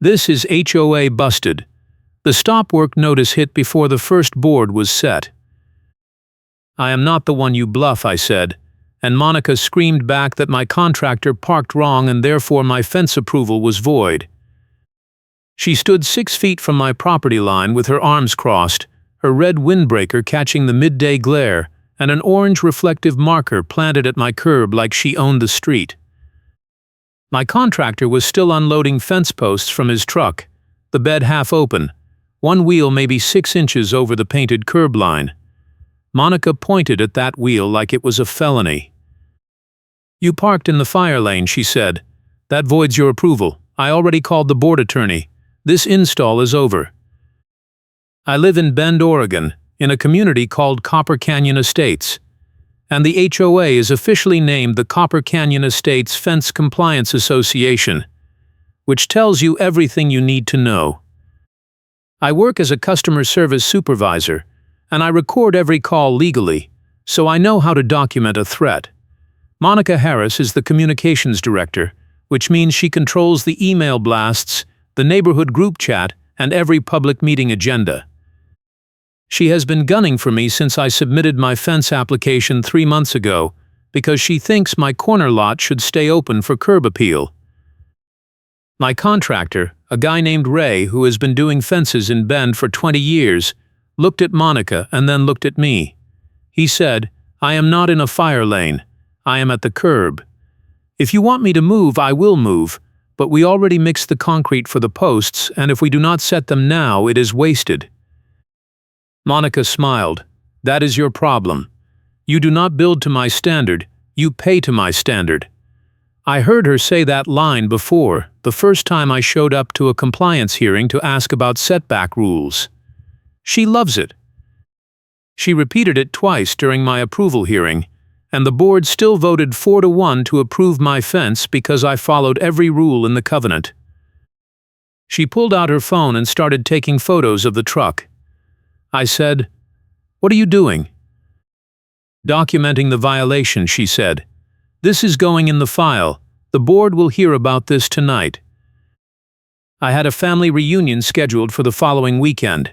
This is HOA busted. The stop work notice hit before the first board was set. I am not the one you bluff, I said, and Monica screamed back that my contractor parked wrong and therefore my fence approval was void. She stood 6 feet from my property line with her arms crossed, her red windbreaker catching the midday glare, and an orange reflective marker planted at my curb like she owned the street. My contractor was still unloading fence posts from his truck, the bed half open, one wheel maybe 6 inches over the painted curb line. Monica pointed at that wheel like it was a felony. "You parked in the fire lane," she said. "That voids your approval. I already called the board attorney. This install is over." I live in Bend, Oregon, in a community called Copper Canyon Estates, and the HOA is officially named the Copper Canyon Estates Fence Compliance Association, which tells you everything you need to know. I work as a customer service supervisor, and I record every call legally, so I know how to document a threat. Monica Harris is the communications director, which means she controls the email blasts, the neighborhood group chat, and every public meeting agenda. She has been gunning for me since I submitted my fence application 3 months ago because she thinks my corner lot should stay open for curb appeal. My contractor, a guy named Ray who has been doing fences in Bend for 20 years, looked at Monica and then looked at me. He said, "I am not in a fire lane. I am at the curb. If you want me to move, I will move, but we already mixed the concrete for the posts, and if we do not set them now, it is wasted." Monica smiled. "That is your problem. You do not build to my standard, you pay to my standard." I heard her say that line before, the first time I showed up to a compliance hearing to ask about setback rules. She loves it. She repeated it twice during my approval hearing, and the board still voted 4-1 to approve my fence because I followed every rule in the covenant. She pulled out her phone and started taking photos of the truck. I said, "What are you doing?" "Documenting the violation," she said. "This is going in the file. The board will hear about this tonight." I had a family reunion scheduled for the following weekend.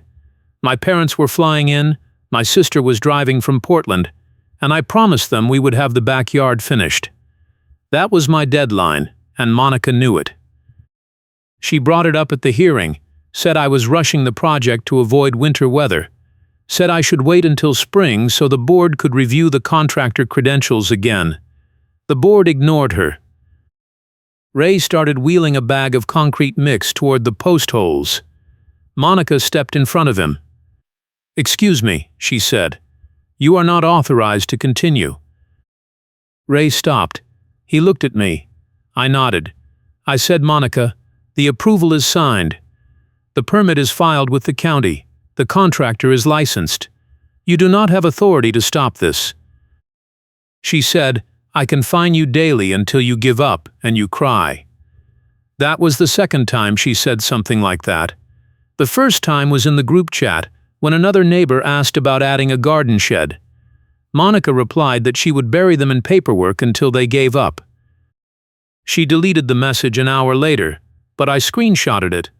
My parents were flying in, my sister was driving from Portland, and I promised them we would have the backyard finished. That was my deadline, and Monica knew it. She brought it up at the hearing, said I was rushing the project to avoid winter weather, said I should wait until spring so the board could review the contractor credentials again. The board ignored her. Ray started wheeling a bag of concrete mix toward the post holes. Monica stepped in front of him. "Excuse me," she said. "You are not authorized to continue." Ray stopped. He looked at me. I nodded. I said, "Monica, the approval is signed. The permit is filed with the county. The contractor is licensed. You do not have authority to stop this." She said, "I can fine you daily until you give up and you cry." That was the second time she said something like that. The first time was in the group chat, when another neighbor asked about adding a garden shed. Monica replied that she would bury them in paperwork until they gave up. She deleted the message an hour later, but I screenshotted it.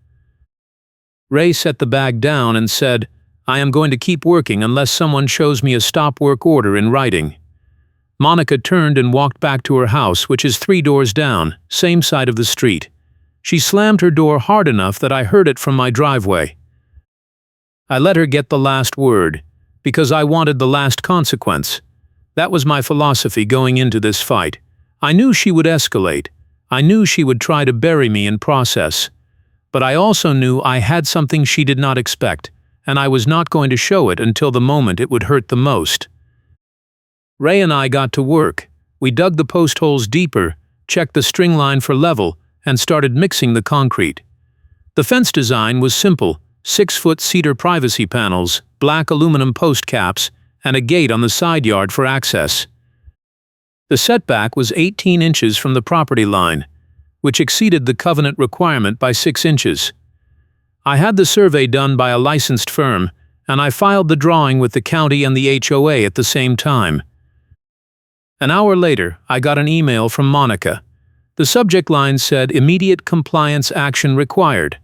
Ray set the bag down and said, "I am going to keep working unless someone shows me a stop work order in writing." Monica turned and walked back to her house, which is 3 doors down, same side of the street. She slammed her door hard enough that I heard it from my driveway. I let her get the last word, because I wanted the last consequence. That was my philosophy going into this fight. I knew she would escalate. I knew she would try to bury me in process. But I also knew I had something she did not expect, and I was not going to show it until the moment it would hurt the most. Ray and I got to work. We dug the post holes deeper, checked the string line for level, and started mixing the concrete. The fence design was simple: 6-foot cedar privacy panels, black aluminum post caps, and a gate on the side yard for access. The setback was 18 inches from the property line, which exceeded the covenant requirement by 6 inches. I had the survey done by a licensed firm, and I filed the drawing with the county and the HOA at the same time. An hour later, I got an email from Monica. The subject line said immediate compliance action required.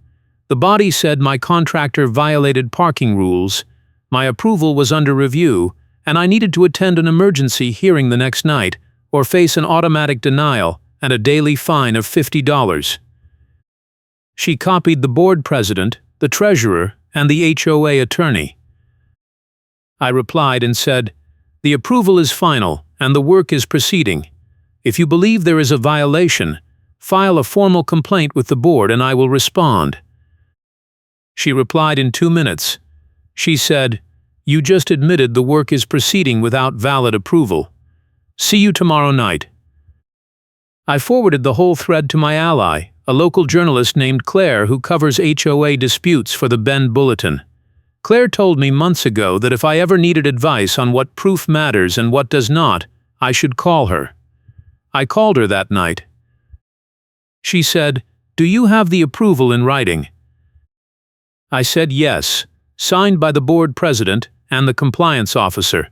The body said my contractor violated parking rules, my approval was under review, and I needed to attend an emergency hearing the next night or face an automatic denial and a daily fine of $50. She copied the board president, the treasurer, and the HOA attorney. I replied and said, "The approval is final and the work is proceeding. If you believe there is a violation, file a formal complaint with the board and I will respond." She replied in 2 minutes. She said, "You just admitted the work is proceeding without valid approval. See you tomorrow night." I forwarded the whole thread to my ally, a local journalist named Claire who covers HOA disputes for the Bend Bulletin. Claire told me months ago that if I ever needed advice on what proof matters and what does not, I should call her. I called her that night. She said, "Do you have the approval in writing?" I said yes, signed by the board president and the compliance officer,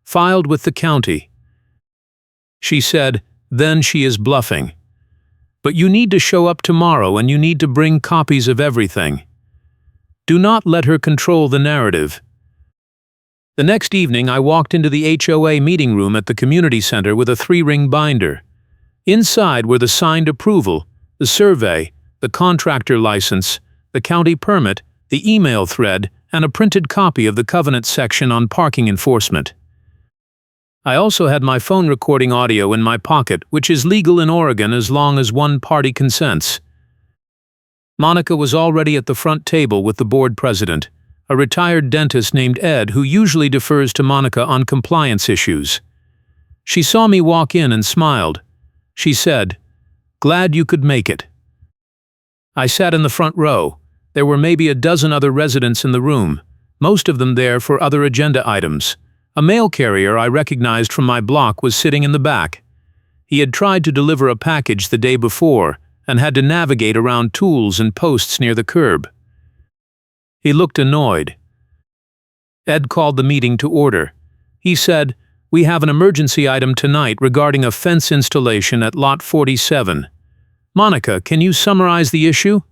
filed with the county. She said, "Then she is bluffing. But you need to show up tomorrow and you need to bring copies of everything. Do not let her control the narrative." The next evening I walked into the HOA meeting room at the community center with a 3-ring binder. Inside were the signed approval, the survey, the contractor license, the county permit, the email thread, and a printed copy of the covenant section on parking enforcement. I also had my phone recording audio in my pocket, which is legal in Oregon as long as one party consents. Monica was already at the front table with the board president, a retired dentist named Ed who usually defers to Monica on compliance issues. She saw me walk in and smiled. She said, "Glad you could make it." I sat in the front row. There were maybe a dozen other residents in the room, most of them there for other agenda items. A mail carrier I recognized from my block was sitting in the back. He had tried to deliver a package the day before and had to navigate around tools and posts near the curb. He looked annoyed. Ed called the meeting to order. He said, "We have an emergency item tonight regarding a fence installation at Lot 47. Monica, can you summarize the issue?"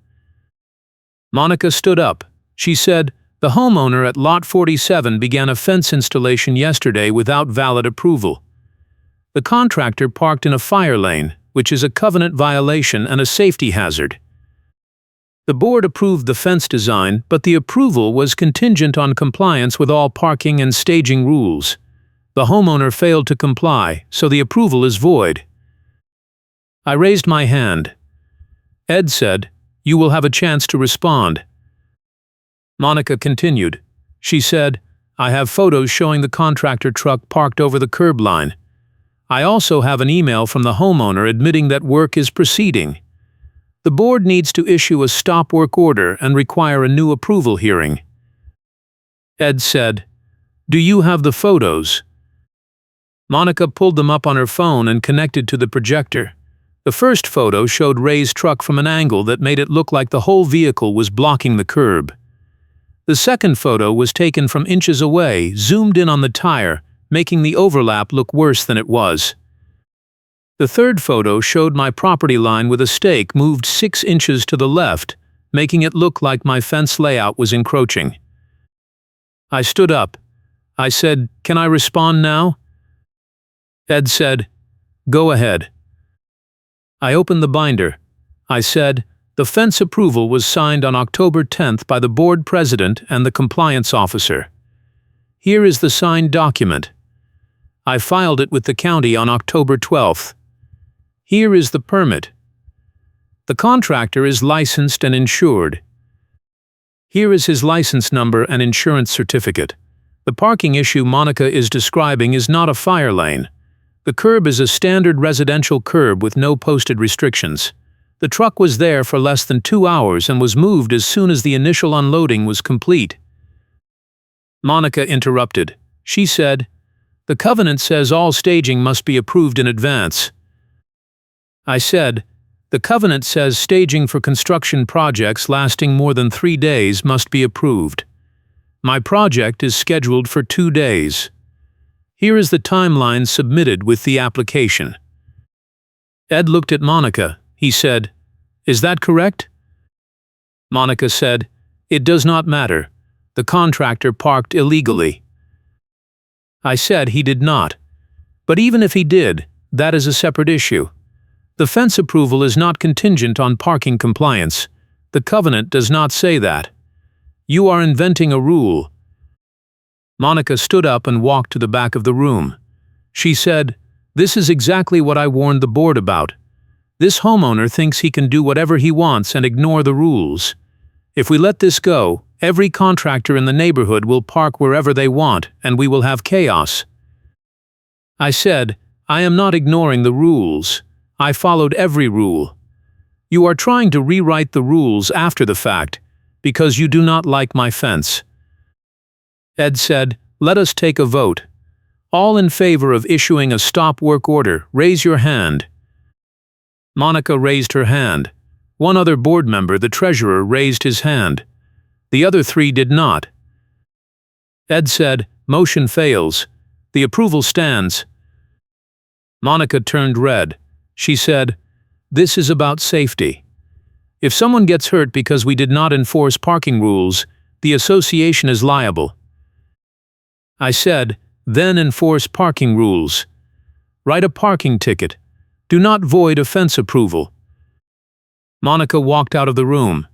Monica stood up. She said, "The homeowner at Lot 47 began a fence installation yesterday without valid approval. The contractor parked in a fire lane, which is a covenant violation and a safety hazard. The board approved the fence design, but the approval was contingent on compliance with all parking and staging rules. The homeowner failed to comply, so the approval is void." I raised my hand. Ed said, "You will have a chance to respond." Monica continued. She said, "I have photos showing the contractor truck parked over the curb line. I also have an email from the homeowner admitting that work is proceeding. The board needs to issue a stop work order and require a new approval hearing." Ed said, "Do you have the photos?" Monica pulled them up on her phone and connected to the projector. The first photo showed Ray's truck from an angle that made it look like the whole vehicle was blocking the curb. The second photo was taken from inches away, zoomed in on the tire, making the overlap look worse than it was. The third photo showed my property line with a stake moved 6 inches to the left, making it look like my fence layout was encroaching. I stood up. I said, "Can I respond now?" Ed said, "Go ahead." I opened the binder. I said, "The fence approval was signed on October 10th by the board president and the compliance officer. Here is the signed document. I filed it with the county on October 12th. Here is the permit. The contractor is licensed and insured. Here is his license number and insurance certificate. The parking issue Monica is describing is not a fire lane. The curb is a standard residential curb with no posted restrictions. The truck was there for less than 2 hours and was moved as soon as the initial unloading was complete." Monica interrupted. She said, "The covenant says all staging must be approved in advance." I said, "The covenant says staging for construction projects lasting more than 3 days must be approved. My project is scheduled for 2 days. Here is the timeline submitted with the application." Ed looked at Monica. He said, "Is that correct?" Monica said, "It does not matter. The contractor parked illegally." I said he did not. But even if he did, that is a separate issue. The fence approval is not contingent on parking compliance. The covenant does not say that. You are inventing a rule. Monica stood up and walked to the back of the room. She said, "This is exactly what I warned the board about. This homeowner thinks he can do whatever he wants and ignore the rules. If we let this go, every contractor in the neighborhood will park wherever they want, and we will have chaos." I said, "I am not ignoring the rules. I followed every rule. You are trying to rewrite the rules after the fact, because you do not like my fence." Ed said, "Let us take a vote. All in favor of issuing a stop work order, raise your hand." Monica raised her hand. One other board member, the treasurer, raised his hand. The other three did not. Ed said, "Motion fails. The approval stands." Monica turned red. She said, "This is about safety. If someone gets hurt because we did not enforce parking rules, the association is liable." I said, "Then enforce parking rules. Write a parking ticket. Do not void a fence approval." Monica walked out of the room.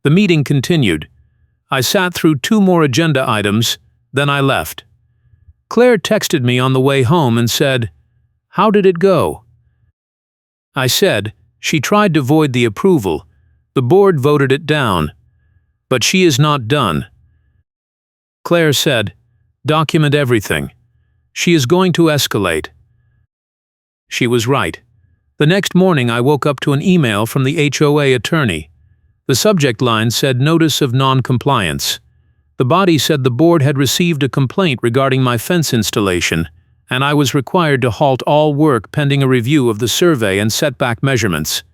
The meeting continued. I sat through 2 more agenda items, then I left. Claire texted me on the way home and said, "How did it go?" I said, "She tried to void the approval. The board voted it down. But she is not done." Claire said, "Document everything. She is going to escalate." She was right. The next morning I woke up to an email from the HOA attorney. The subject line said Notice of Non-Compliance. The body said the board had received a complaint regarding my fence installation, and I was required to halt all work pending a review of the survey and setback measurements.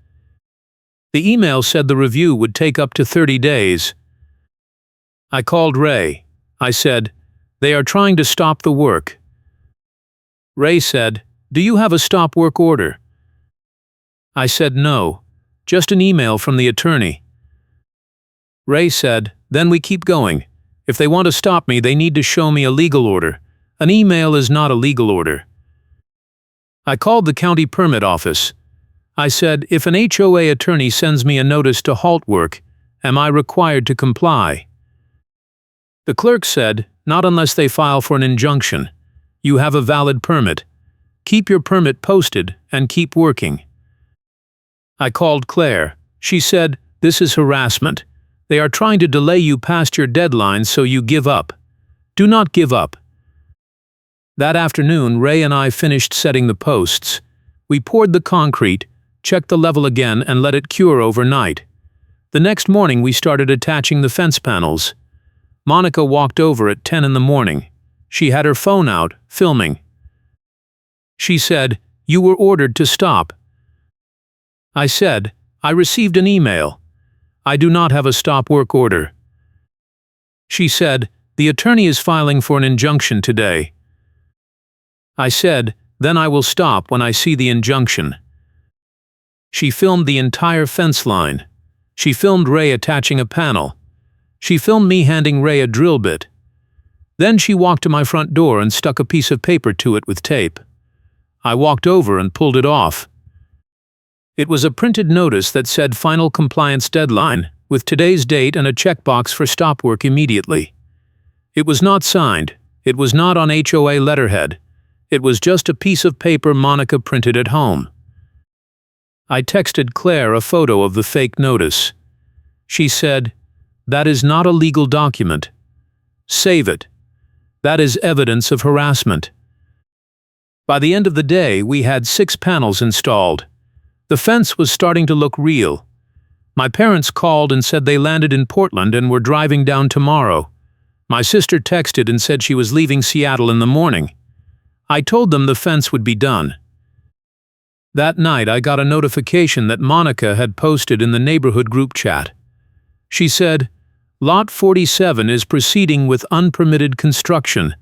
The email said the review would take up to 30 days. I called Ray. I said, "They are trying to stop the work." Ray said, "Do you have a stop work order?" I said no, just an email from the attorney. Ray said, "Then we keep going. If they want to stop me, they need to show me a legal order. An email is not a legal order." I called the county permit office. I said, "If an HOA attorney sends me a notice to halt work, am I required to comply?" The clerk said, "Not unless they file for an injunction. You have a valid permit. Keep your permit posted and keep working." I called Claire. She said, "This is harassment. They are trying to delay you past your deadline so you give up. Do not give up." That afternoon, Ray and I finished setting the posts. We poured the concrete, checked the level again, and let it cure overnight. The next morning we started attaching the fence panels. Monica walked over at 10 in the morning. She had her phone out, filming. She said, "You were ordered to stop." I said, "I received an email. I do not have a stop work order." She said, "The attorney is filing for an injunction today." I said, "Then I will stop when I see the injunction." She filmed the entire fence line. She filmed Ray attaching a panel. She filmed me handing Ray a drill bit. Then she walked to my front door and stuck a piece of paper to it with tape. I walked over and pulled it off. It was a printed notice that said Final Compliance Deadline, with today's date and a checkbox for stop work immediately. It was not signed. It was not on HOA letterhead. It was just a piece of paper Monica printed at home. I texted Claire a photo of the fake notice. She said, "That is not a legal document. Save it. That is evidence of harassment." By the end of the day, we had 6 panels installed. The fence was starting to look real. My parents called and said they landed in Portland and were driving down tomorrow. My sister texted and said she was leaving Seattle in the morning. I told them the fence would be done. That night I got a notification that Monica had posted in the neighborhood group chat. She said, "Lot 47 is proceeding with unpermitted construction,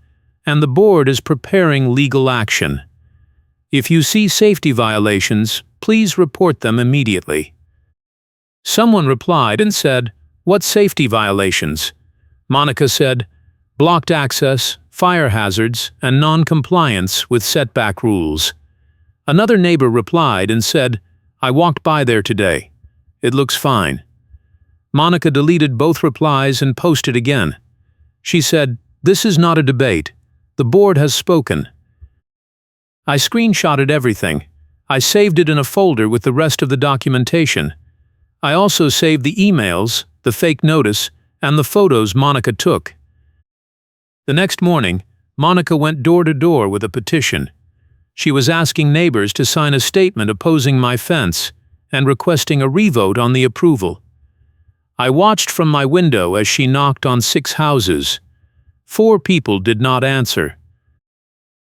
and the board is preparing legal action." If you see safety violations, please report them immediately. Someone replied and said, "What safety violations?" Monica said, "Blocked access, fire hazards, and non-compliance with setback rules." Another neighbor replied and said, "I walked by there today. It looks fine." Monica deleted both replies and posted again. She said, "This is not a debate. The board has spoken." I screenshotted everything. I saved it in a folder with the rest of the documentation. I also saved the emails, the fake notice, and the photos Monica took. The next morning, Monica went door to door with a petition. She was asking neighbors to sign a statement opposing my fence and requesting a revote on the approval. I watched from my window as she knocked on 6 houses. 4 people did not answer.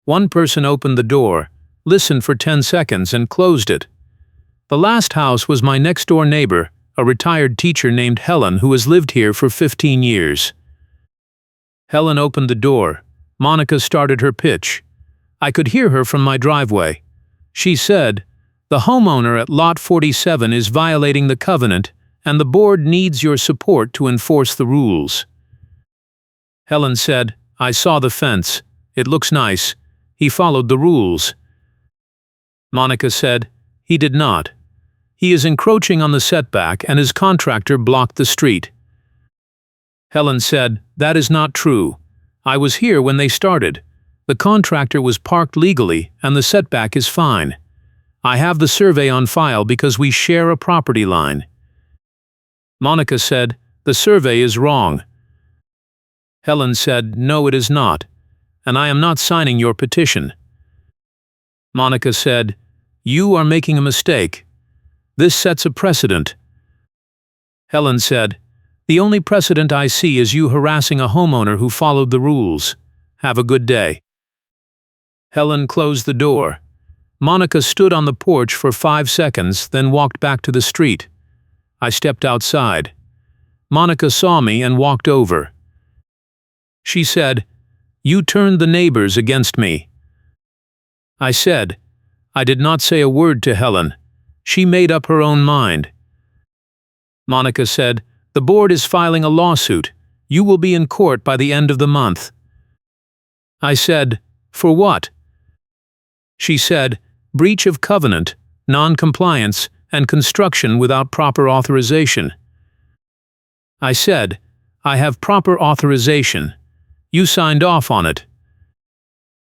One person opened the door, listened for 10 seconds, and closed it. The last house was my next-door neighbor, a retired teacher named Helen who has lived here for 15 years. Helen opened the door. Monica started her pitch. I could hear her from my driveway. She said, "The homeowner at Lot 47 is violating the covenant, and the board needs your support to enforce the rules." Helen said, "I saw the fence. It looks nice. He followed the rules." Monica said, "He did not. He is encroaching on the setback and his contractor blocked the street." Helen said, "That is not true. I was here when they started. The contractor was parked legally and the setback is fine. I have the survey on file because we share a property line." Monica said, "The survey is wrong." Helen said, "No, it is not, and I am not signing your petition." Monica said, "You are making a mistake. This sets a precedent." Helen said, "The only precedent I see is you harassing a homeowner who followed the rules. Have a good day." Helen closed the door. Monica stood on the porch for 5 seconds, then walked back to the street. I stepped outside. Monica saw me and walked over. She said, "You turned the neighbors against me." I said, "I did not say a word to Helen. She made up her own mind." Monica said, "The board is filing a lawsuit. You will be in court by the end of the month." I said, "For what?" She said, "Breach of covenant, non-compliance, and construction without proper authorization." I said, "I have proper authorization. You signed off on it."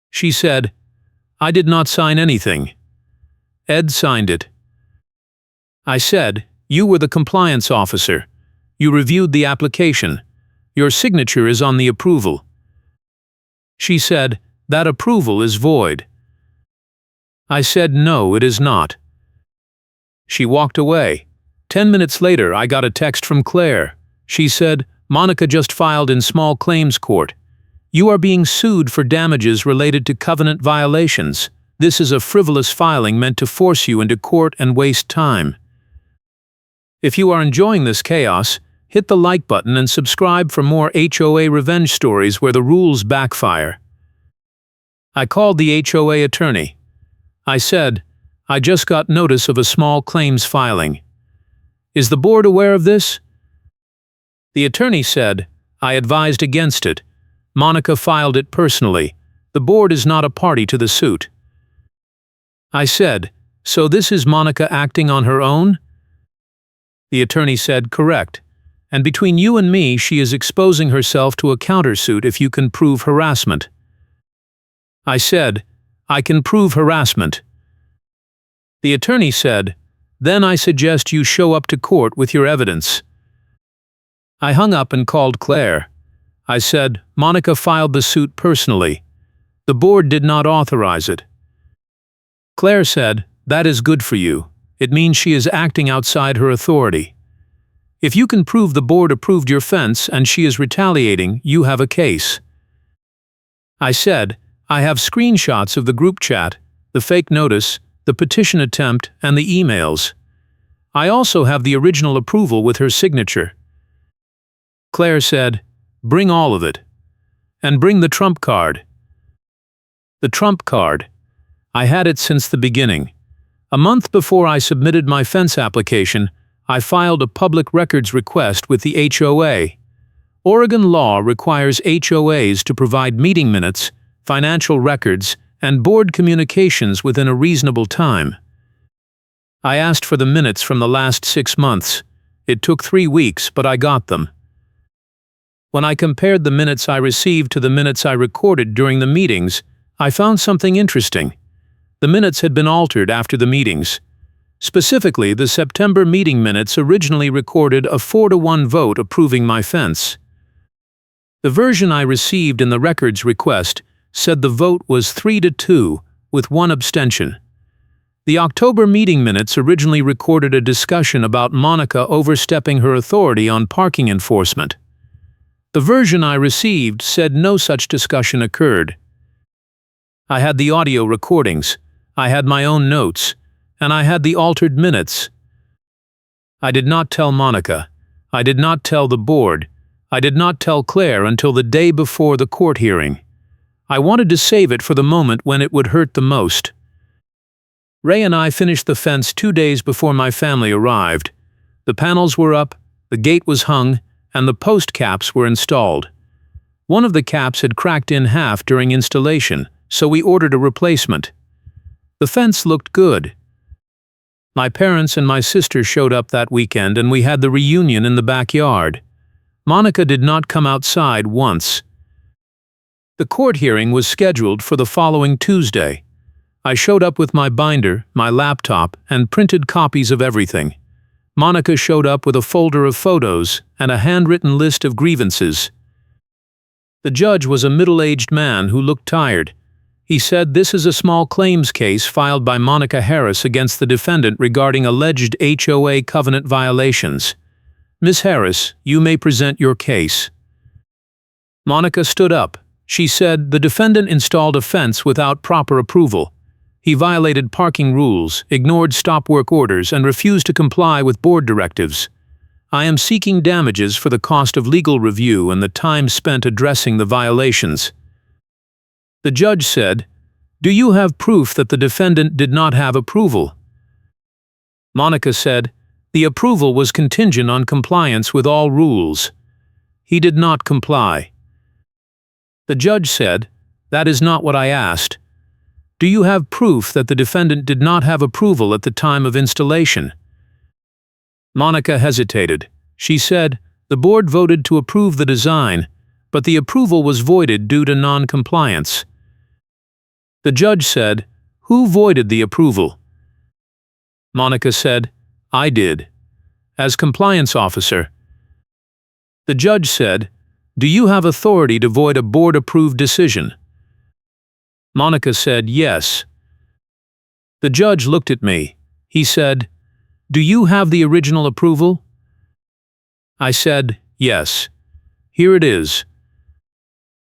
She said, "I did not sign anything. Ed signed it." I said, "You were the compliance officer. You reviewed the application. Your signature is on the approval." She said, "That approval is void." I said, "No, it is not." She walked away. 10 minutes later, I got a text from Claire. She said, "Monica just filed in small claims court. You are being sued for damages related to covenant violations. This is a frivolous filing meant to force you into court and waste time." If you are enjoying this chaos, hit the like button and subscribe for more HOA revenge stories where the rules backfire. I called the HOA attorney. I said, "I just got notice of a small claims filing. Is the board aware of this?" The attorney said, "I advised against it. Monica filed it personally. The board is not a party to the suit." I said, "So this is Monica acting on her own?" The attorney said, "Correct. And between you and me, she is exposing herself to a countersuit if you can prove harassment." I said, "I can prove harassment." The attorney said, "Then I suggest you show up to court with your evidence." I hung up and called Claire. I said, "Monica filed the suit personally. The board did not authorize it." Claire said, "That is good for you. It means she is acting outside her authority. If you can prove the board approved your fence and she is retaliating, you have a case." I said, "I have screenshots of the group chat, the fake notice, the petition attempt, and the emails. I also have the original approval with her signature." Claire said, "Bring all of it. And bring the trump card." The trump card. I had it since the beginning. A month before I submitted my fence application, I filed a public records request with the HOA. Oregon law requires HOAs to provide meeting minutes, financial records, and board communications within a reasonable time. I asked for the minutes from the last 6 months. It took 3 weeks, but I got them. When I compared the minutes I received to the minutes I recorded during the meetings, I found something interesting. The minutes had been altered after the meetings. Specifically, the September meeting minutes originally recorded a 4-to-1 vote approving my fence. The version I received in the records request said the vote was 3-to-2, with 1 abstention. The October meeting minutes originally recorded a discussion about Monica overstepping her authority on parking enforcement. The version I received said no such discussion occurred. I had the audio recordings, I had my own notes, and I had the altered minutes. I did not tell Monica. I did not tell the board. I did not tell Claire until the day before the court hearing. I wanted to save it for the moment when it would hurt the most. Ray and I finished the fence 2 days before my family arrived. The panels were up, the gate was hung, and the post caps were installed. One of the caps had cracked in half during installation, so we ordered a replacement. The fence looked good. My parents and my sister showed up that weekend and we had the reunion in the backyard. Monica did not come outside once. The court hearing was scheduled for the following Tuesday. I showed up with my binder, my laptop, and printed copies of everything. Monica showed up with a folder of photos and a handwritten list of grievances. The judge was a middle-aged man who looked tired. He said this is a small claims case filed by Monica Harris against the defendant regarding alleged HOA covenant violations. Ms. Harris, you may present your case. Monica stood up. She said the defendant installed a fence without proper approval. He violated parking rules, ignored stop work orders, and refused to comply with board directives. I am seeking damages for the cost of legal review and the time spent addressing the violations. The judge said, "Do you have proof that the defendant did not have approval?" Monica said, "The approval was contingent on compliance with all rules. He did not comply." The judge said, "That is not what I asked. Do you have proof that the defendant did not have approval at the time of installation?" Monica hesitated. She said, "The board voted to approve the design, but the approval was voided due to non-compliance." The judge said, "Who voided the approval?" Monica said, "I did, as compliance officer." The judge said, "Do you have authority to void a board-approved decision?" Monica said, "Yes." The judge looked at me. He said, "Do you have the original approval?" I said, "Yes. Here it is."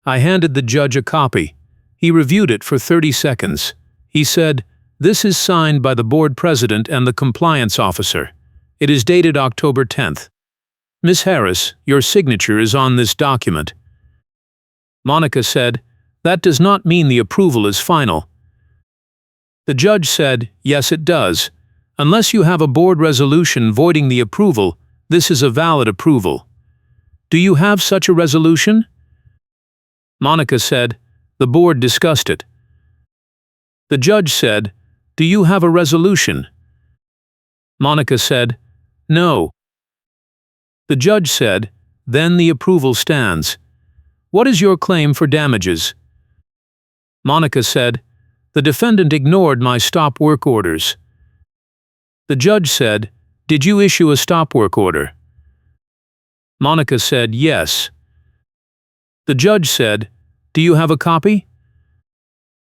I handed the judge a copy. He reviewed it for 30 seconds. He said, "This is signed by the board president and the compliance officer. It is dated October 10th. Ms. Harris, your signature is on this document." Monica said, "That does not mean the approval is final." The judge said, "Yes, it does. Unless you have a board resolution voiding the approval, this is a valid approval. Do you have such a resolution?" Monica said, "The board discussed it." The judge said, "Do you have a resolution?" Monica said, "No." The judge said, "Then the approval stands. What is your claim for damages?" Monica said, "The defendant ignored my stop work orders." The judge said, "Did you issue a stop work order?" Monica said, "Yes." The judge said, "Do you have a copy?"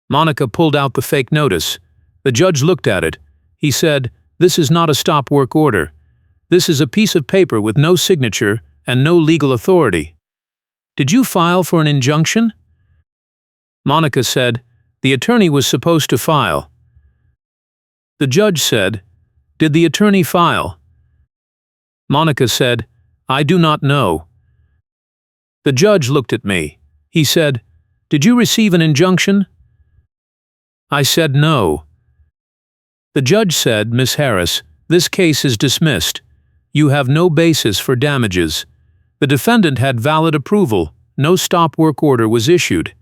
Monica pulled out the fake notice. The judge looked at it. He said, "This is not a stop work order. This is a piece of paper with no signature and no legal authority. Did you file for an injunction?" Monica said, "The attorney was supposed to file." The judge said, "Did the attorney file?" Monica said, "I do not know." The judge looked at me. He said, "Did you receive an injunction?" I said no. The judge said, "Miss Harris, this case is dismissed. You have no basis for damages. The defendant had valid approval, no stop work order was issued,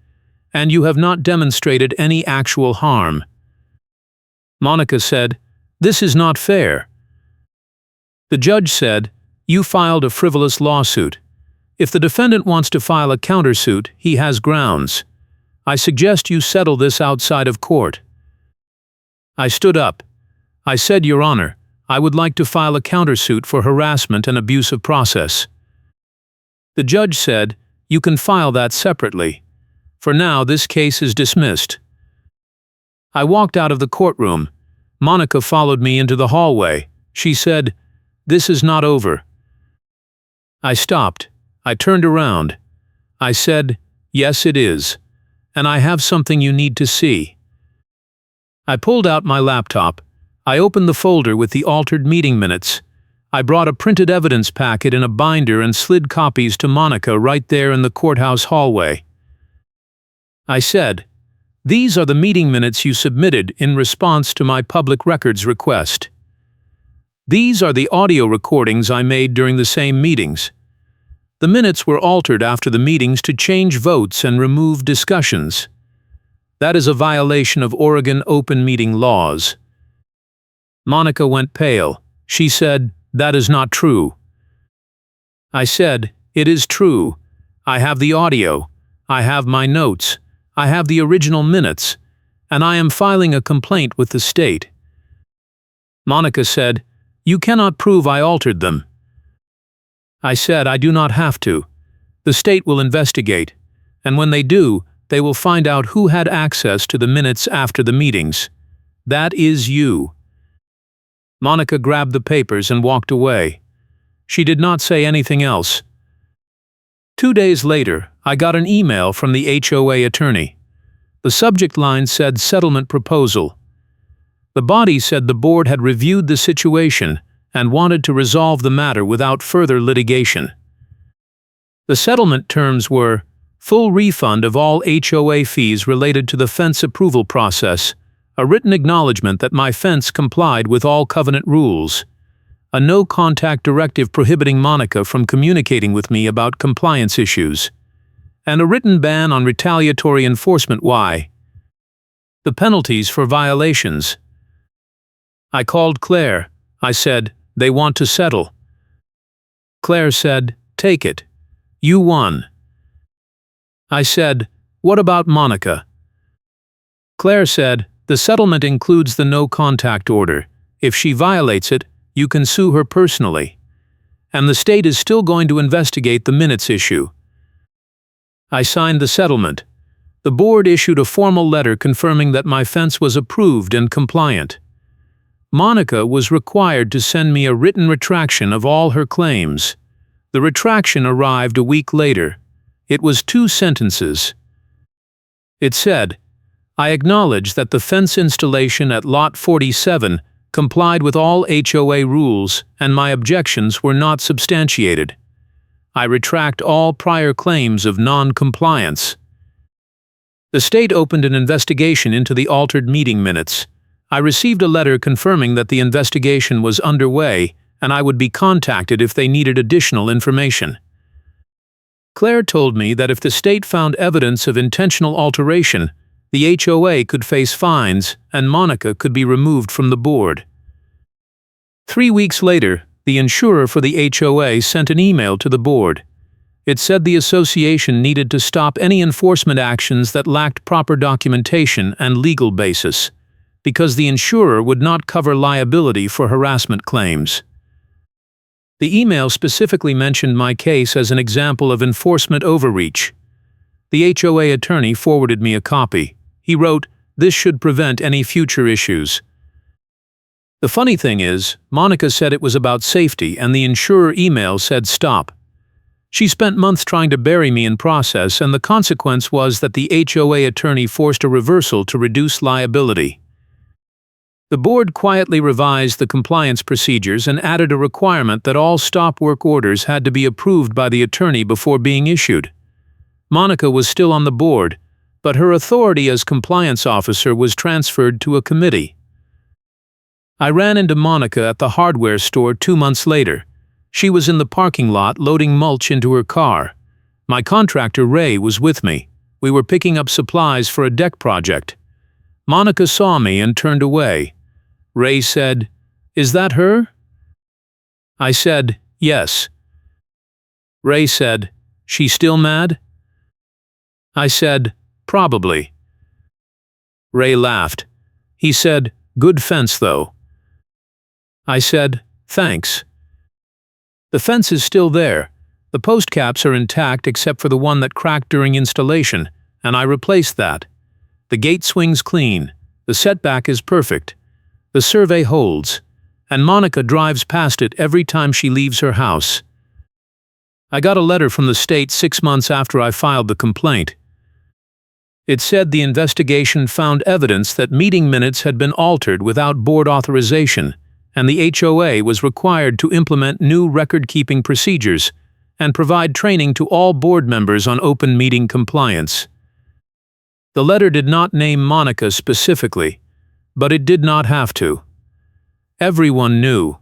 and you have not demonstrated any actual harm." Monica said, "This is not fair." The judge said, "You filed a frivolous lawsuit. If the defendant wants to file a countersuit, he has grounds. I suggest you settle this outside of court." I stood up. I said, "Your Honor, I would like to file a countersuit for harassment and abuse of process." The judge said, "You can file that separately. For now, this case is dismissed." I walked out of the courtroom. Monica followed me into the hallway. She said, "This is not over." I stopped. I turned around. I said, "Yes, it is. And I have something you need to see." I pulled out my laptop. I opened the folder with the altered meeting minutes. I brought a printed evidence packet in a binder and slid copies to Monica right there in the courthouse hallway. I said, "These are the meeting minutes you submitted in response to my public records request. These are the audio recordings I made during the same meetings. The minutes were altered after the meetings to change votes and remove discussions. That is a violation of Oregon open meeting laws." Monica went pale. She said, "That is not true." I said, "It is true. I have the audio. I have my notes. I have the original minutes. And I am filing a complaint with the state." Monica said, "You cannot prove I altered them." I said, "I do not have to. The state will investigate. And when they do, they will find out who had access to the minutes after the meetings. That is you." Monica grabbed the papers and walked away. She did not say anything else. 2 days later, I got an email from the HOA attorney. The subject line said settlement proposal. The body said the board had reviewed the situation and wanted to resolve the matter without further litigation. The settlement terms were full refund of all HOA fees related to the fence approval process, a written acknowledgement that my fence complied with all covenant rules, a no-contact directive prohibiting Monica from communicating with me about compliance issues, and a written ban on retaliatory enforcement. Why? The penalties for violations. I called Claire. I said, "They want to settle." Claire said, "Take it. You won." I said, "What about Monica?" Claire said, "The settlement includes the no-contact order. If she violates it, you can sue her personally. And the state is still going to investigate the minutes issue." I signed the settlement. The board issued a formal letter confirming that my fence was approved and compliant. Monica was required to send me a written retraction of all her claims. The retraction arrived a week later. It was 2 sentences. It said, "I acknowledge that the fence installation at Lot 47 complied with all HOA rules and my objections were not substantiated. I retract all prior claims of non-compliance." The state opened an investigation into the altered meeting minutes. I received a letter confirming that the investigation was underway and I would be contacted if they needed additional information. Claire told me that if the state found evidence of intentional alteration, the HOA could face fines and Monica could be removed from the board. 3 weeks later, the insurer for the HOA sent an email to the board. It said the association needed to stop any enforcement actions that lacked proper documentation and legal basis, because the insurer would not cover liability for harassment claims. The email specifically mentioned my case as an example of enforcement overreach. The HOA attorney forwarded me a copy. He wrote, "This should prevent any future issues." The funny thing is, Monica said it was about safety and the insurer email said stop. She spent months trying to bury me in process, and the consequence was that the HOA attorney forced a reversal to reduce liability. The board quietly revised the compliance procedures and added a requirement that all stop work orders had to be approved by the attorney before being issued. Monica was still on the board, but her authority as compliance officer was transferred to a committee. I ran into Monica at the hardware store 2 months later. She was in the parking lot loading mulch into her car. My contractor Ray was with me. We were picking up supplies for a deck project. Monica saw me and turned away. Ray said, "Is that her?" I said, "Yes." Ray said, "She still mad?" I said, "Probably." Ray laughed. He said, "Good fence, though." I said, "Thanks." The fence is still there. The post caps are intact except for the one that cracked during installation, and I replaced that. The gate swings clean. The setback is perfect. The survey holds, and Monica drives past it every time she leaves her house. I got a letter from the state 6 months after I filed the complaint. It said the investigation found evidence that meeting minutes had been altered without board authorization, and the HOA was required to implement new record-keeping procedures and provide training to all board members on open meeting compliance. The letter did not name Monica specifically, but it did not have to. Everyone knew.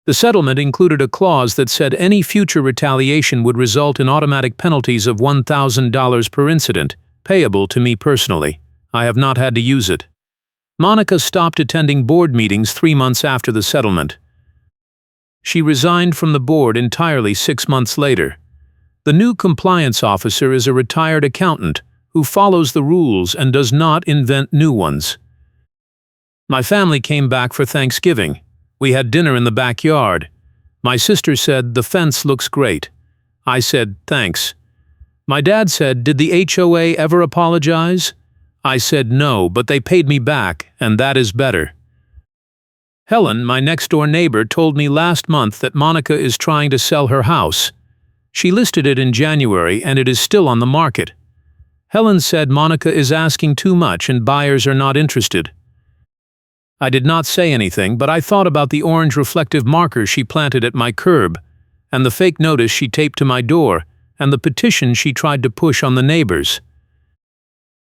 The settlement included a clause that said any future retaliation would result in automatic penalties of $1,000 per incident, payable to me personally. I have not had to use it. Monica stopped attending board meetings 3 months after the settlement. She resigned from the board entirely 6 months later. The new compliance officer is a retired accountant who follows the rules and does not invent new ones. My family came back for Thanksgiving. We had dinner in the backyard. My sister said, "The fence looks great." I said, "Thanks." My dad said, "Did the HOA ever apologize?" I said, "No, but they paid me back, and that is better." Helen, my next-door neighbor, told me last month that Monica is trying to sell her house. She listed it in January, and it is still on the market. Helen said Monica is asking too much and buyers are not interested. I did not say anything, but I thought about the orange reflective marker she planted at my curb, and the fake notice she taped to my door, and the petition she tried to push on the neighbors.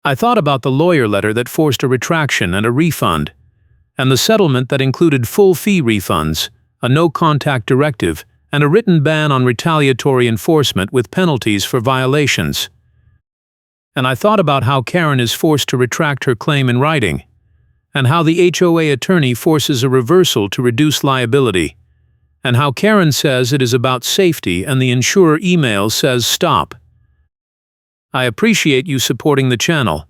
I thought about the lawyer letter that forced a retraction and a refund, and the settlement that included full fee refunds, a no-contact directive, and a written ban on retaliatory enforcement with penalties for violations. And I thought about how Karen is forced to retract her claim in writing, and how the HOA attorney forces a reversal to reduce liability, and how Karen says it is about safety and the insurer email says stop. I appreciate you supporting the channel.